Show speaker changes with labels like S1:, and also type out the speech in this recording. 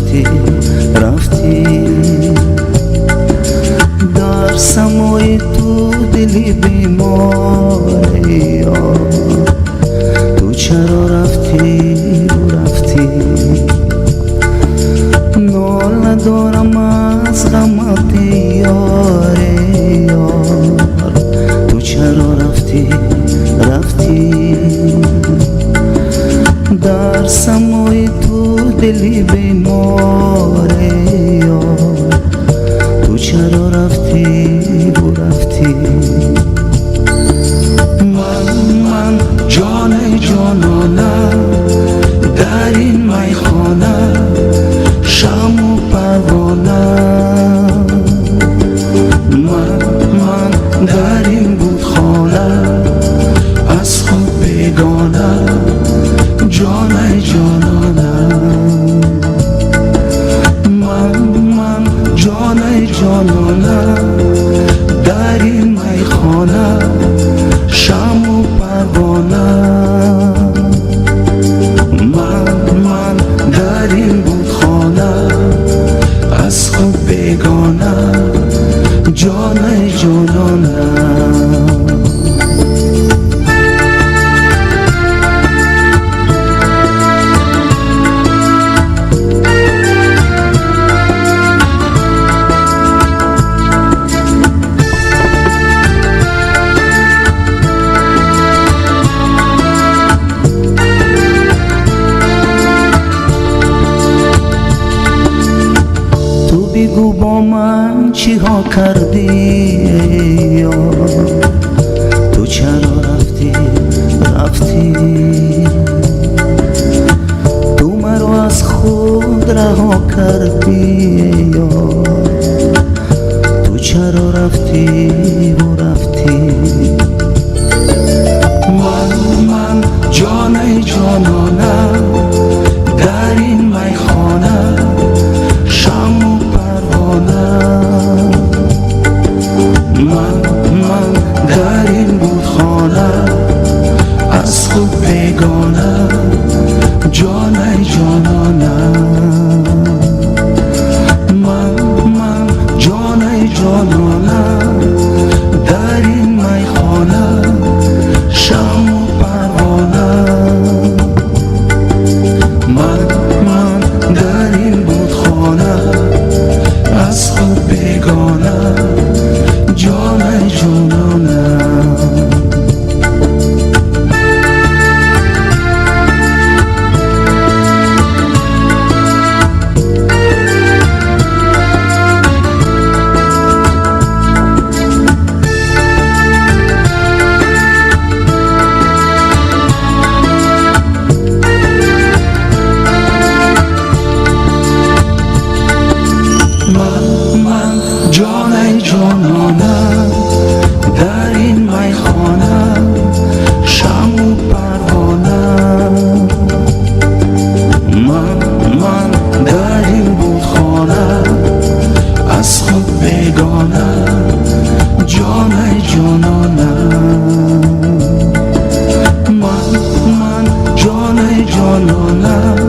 S1: رفتی رفتی در سمای تو دلی بیماره یار تو چرا رفتی رفتی نال ندارم از غمت یاره یار تو چرا رفتی رفتی در سمای تو دلی بیماره یار تو چرا رفتی رفتی من جان جانانم در این میخانه شم و پروانم من در این بودخانه از خود بیگانه جان جانانم من جان جانانم در این میخانه شم و پروانه من در این بودخانه از خود بیگانه جان جانانم بگو با من چی ها کردی یار تو چرا رفتی رفتی تو مرا از خود رها کردی یار تو چرا رفتی رفتی من جان جانانم در این میخانه شم و من در این بودخانه از خود بیگانه جان جانانم من جان جانانم در این میخانه شم و پروانه من در این بودخانه از خود بیگانه جان جانانم من جان جانانم در این میخانه شم و پروانه من در این بودخانه از خود بیگانه جان جانانم من جان جانانم